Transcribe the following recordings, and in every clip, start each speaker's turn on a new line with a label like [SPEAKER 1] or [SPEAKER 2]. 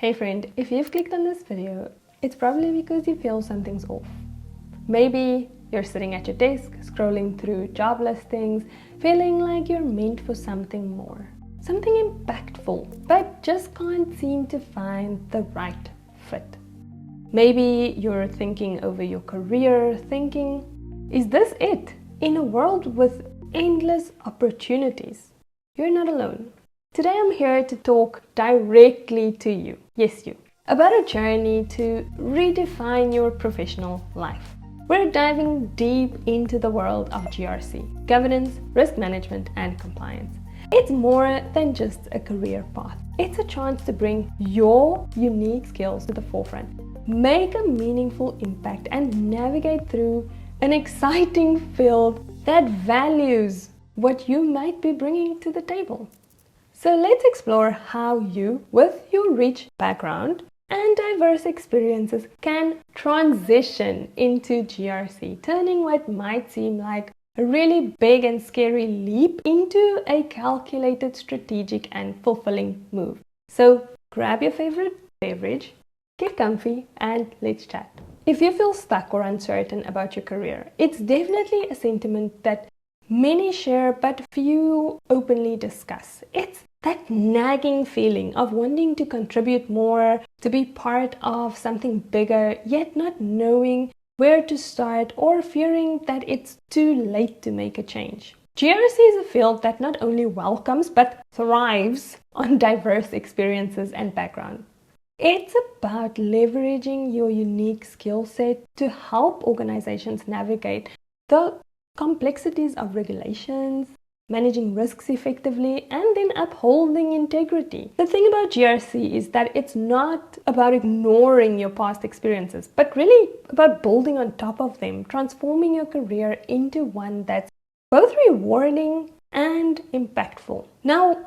[SPEAKER 1] Hey friend, if you've clicked on this video, it's probably because you feel something's off. Maybe you're sitting at your desk, scrolling through job listings, feeling like you're meant for something more, something impactful, but just can't seem to find the right fit. Maybe you're thinking over your career, thinking, is this it? In a world with endless opportunities, you're not alone. Today I'm here to talk directly to you, yes you, about a journey to redefine your professional life. We're diving deep into the world of GRC, governance, risk management and compliance. It's more than just a career path. It's a chance to bring your unique skills to the forefront, make a meaningful impact and navigate through an exciting field that values what you might be bringing to the table. So let's explore how you, with your rich background and diverse experiences, can transition into GRC, turning what might seem like a really big and scary leap into a calculated, strategic and fulfilling move. So grab your favorite beverage, get comfy and let's chat. If you feel stuck or uncertain about your career, it's definitely a sentiment that many share but few openly discuss. It's that nagging feeling of wanting to contribute more, to be part of something bigger, yet not knowing where to start or fearing that it's too late to make a change. GRC is a field that not only welcomes but thrives on diverse experiences and background. It's about leveraging your unique skill set to help organizations navigate the complexities of regulations, managing risks effectively, and then upholding integrity. The thing about GRC is that it's not about ignoring your past experiences, but really about building on top of them, transforming your career into one that's both rewarding and impactful. Now,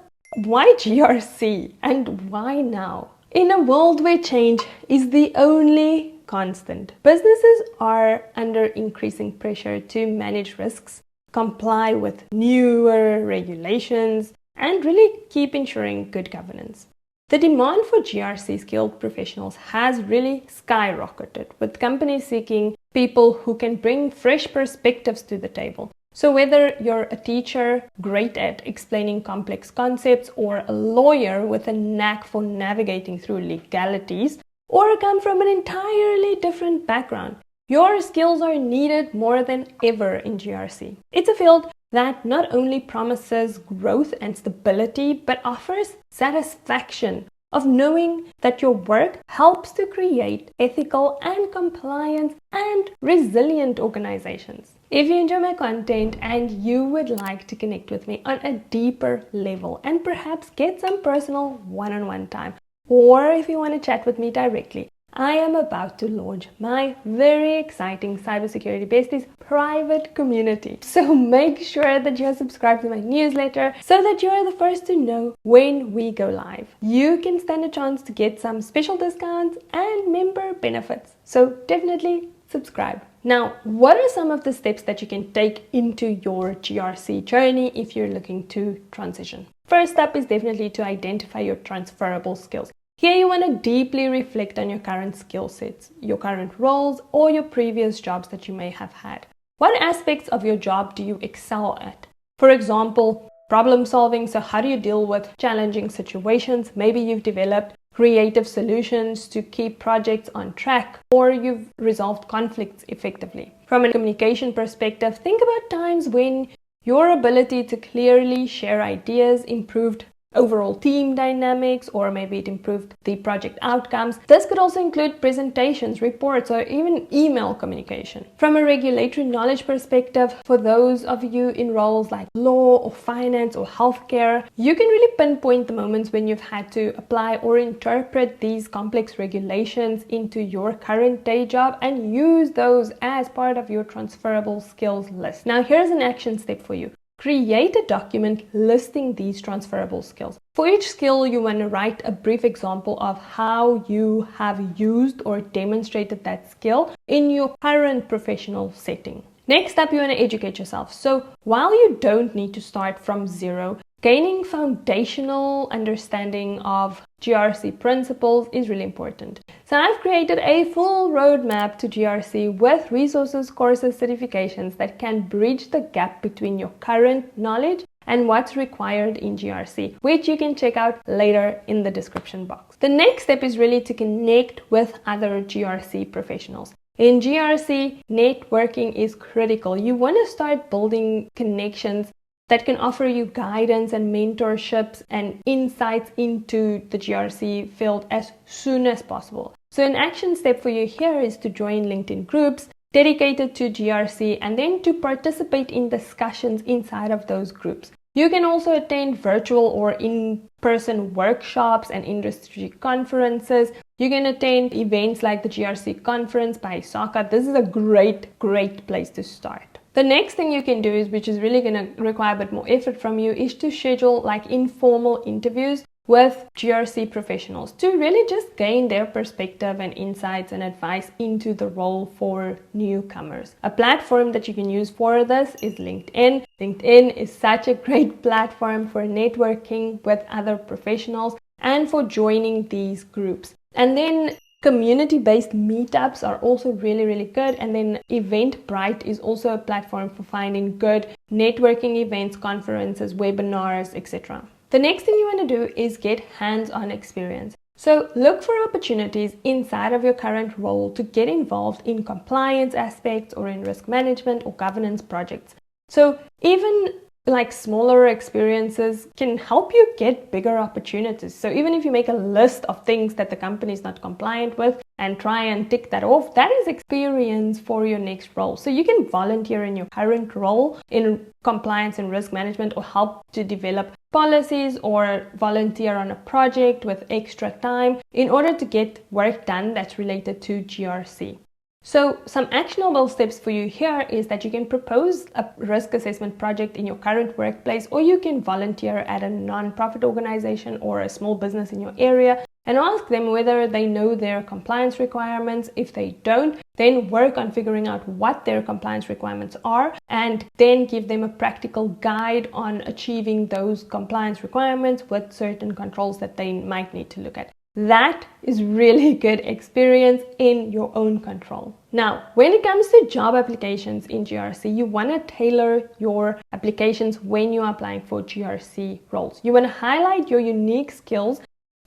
[SPEAKER 1] why GRC and why now? In a world where change is the only constant, businesses are under increasing pressure to manage risks, comply with newer regulations, and really keep ensuring good governance. The demand for GRC skilled professionals has really skyrocketed, with companies seeking people who can bring fresh perspectives to the table. So whether you're a teacher great at explaining complex concepts, or a lawyer with a knack for navigating through legalities, or come from an entirely different background, your skills are needed more than ever in GRC. It's a field that not only promises growth and stability, but offers satisfaction of knowing that your work helps to create ethical and compliant and resilient organizations. If you enjoy my content and you would like to connect with me on a deeper level and perhaps get some personal one-on-one time, or if you want to chat with me directly, I am about to launch my very exciting Cybersecurity Besties private community. So make sure that you are subscribed to my newsletter so that you are the first to know when we go live. You can stand a chance to get some special discounts and member benefits. So definitely subscribe. Now, what are some of the steps that you can take into your GRC journey if you're looking to transition? First up is definitely to identify your transferable skills. Here you want to deeply reflect on your current skill sets, your current roles, or your previous jobs that you may have had. What aspects of your job do you excel at? For example, problem solving. So how do you deal with challenging situations? Maybe you've developed creative solutions to keep projects on track, or you've resolved conflicts effectively. From a communication perspective, think about times when your ability to clearly share ideas improved overall team dynamics, or maybe it improved the project outcomes. This could also include presentations, reports, or even email communication. From a regulatory knowledge perspective, for those of you in roles like law or finance or healthcare, you can really pinpoint the moments when you've had to apply or interpret these complex regulations into your current day job and use those as part of your transferable skills list. Now here's an action step for you. Create a document listing these transferable skills. For each skill, you want to write a brief example of how you have used or demonstrated that skill in your current professional setting. Next up, you want to educate yourself. So while you don't need to start from zero, gaining foundational understanding of GRC principles is really important. So I've created a full roadmap to GRC with resources, courses, certifications that can bridge the gap between your current knowledge and what's required in GRC, which you can check out later in the description box. The next step is really to connect with other GRC professionals. In GRC, networking is critical. You want to start building connections that can offer you guidance and mentorships and insights into the GRC field as soon as possible. So an action step for you here is to join LinkedIn groups dedicated to GRC and then to participate in discussions inside of those groups. You can also attend virtual or in-person workshops and industry conferences. You can attend events like the GRC conference by SOCA. This is a great place to start. The next thing you can do is, which is really going to require a bit more effort from you, is to schedule like informal interviews with GRC professionals to really just gain their perspective and insights and advice into the role for newcomers. A platform that you can use for this is LinkedIn. LinkedIn is such a great platform for networking with other professionals and for joining these groups. And then community-based meetups are also really good. And then Eventbrite is also a platform for finding good networking events, conferences, webinars, etc. The next thing you want to do is get hands-on experience. So look for opportunities inside of your current role to get involved in compliance aspects or in risk management or governance projects. So even like smaller experiences can help you get bigger opportunities. So even if you make a list of things that the company is not compliant with and try and tick that off, that is experience for your next role. So you can volunteer in your current role in compliance and risk management or help to develop policies or volunteer on a project with extra time in order to get work done that's related to GRC. So some actionable steps for you here is that you can propose a risk assessment project in your current workplace, or you can volunteer at a non-profit organization or a small business in your area and ask them whether they know their compliance requirements. If they don't, then work on figuring out what their compliance requirements are and then give them a practical guide on achieving those compliance requirements with certain controls that they might need to look at. That is really good experience in your own control. Now, when it comes to job applications in GRC, you want to tailor your applications when you are applying for GRC roles. You want to highlight your unique skills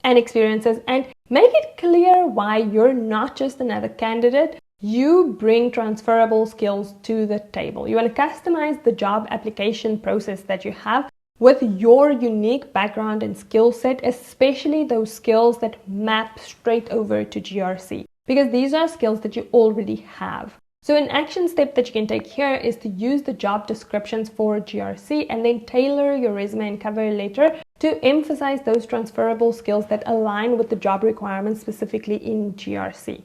[SPEAKER 1] and experiences and make it clear why you're not just another candidate. You bring transferable skills to the table. You want to customize the job application process that you have with your unique background and skill set, especially those skills that map straight over to GRC, because these are skills that you already have. So an action step that you can take here is to use the job descriptions for GRC and then tailor your resume and cover letter to emphasize those transferable skills that align with the job requirements specifically in GRC.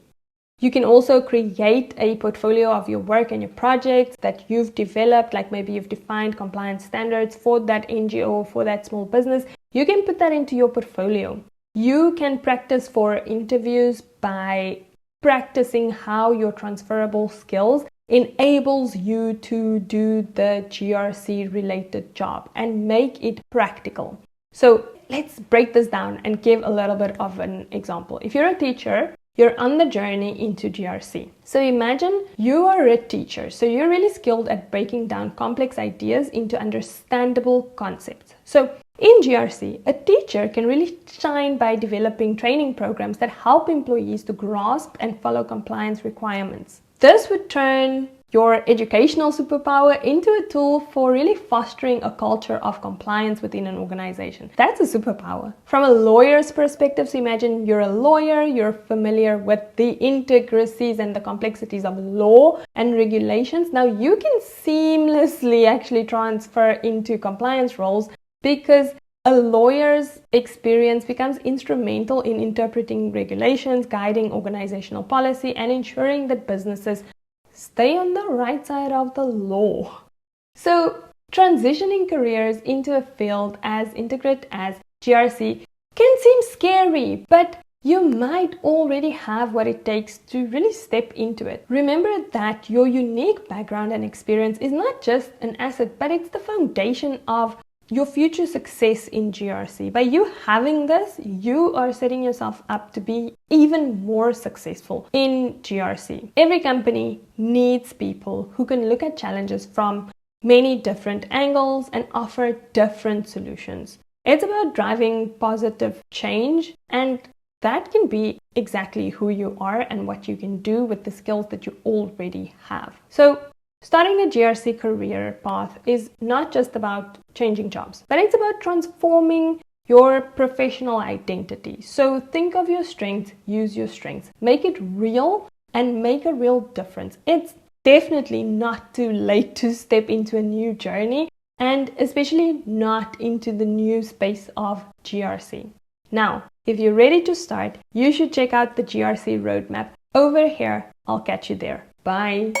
[SPEAKER 1] You can also create a portfolio of your work and your projects that you've developed, like maybe you've defined compliance standards for that NGO, for that small business. You can put that into your portfolio. You can practice for interviews by practicing how your transferable skills enables you to do the GRC related job and make it practical. So let's break this down and give a little bit of an example. If you're a teacher, you're on the journey into GRC. So imagine you are a teacher. So you're really skilled at breaking down complex ideas into understandable concepts. So in GRC, a teacher can really shine by developing training programs that help employees to grasp and follow compliance requirements. This would turn your educational superpower into a tool for really fostering a culture of compliance within an organization. That's a superpower. From a lawyer's perspective, so imagine you're a lawyer, you're familiar with the intricacies and the complexities of law and regulations. Now you can seamlessly actually transfer into compliance roles because a lawyer's experience becomes instrumental in interpreting regulations, guiding organizational policy, and ensuring that businesses stay on the right side of the law. So transitioning careers into a field as intricate as GRC can seem scary, but you might already have what it takes to really step into it. Remember that your unique background and experience is not just an asset, but it's the foundation of your future success in GRC. By you having this, you are setting yourself up to be even more successful in GRC. Every company needs people who can look at challenges from many different angles and offer different solutions. It's about driving positive change, and that can be exactly who you are and what you can do with the skills that you already have. So starting a GRC career path is not just about changing jobs, but it's about transforming your professional identity. So think of your strengths, use your strengths, make it real, and make a real difference. It's definitely not too late to step into a new journey, and especially not into the new space of GRC. Now, if you're ready to start, you should check out the GRC roadmap over here. I'll catch you there. Bye.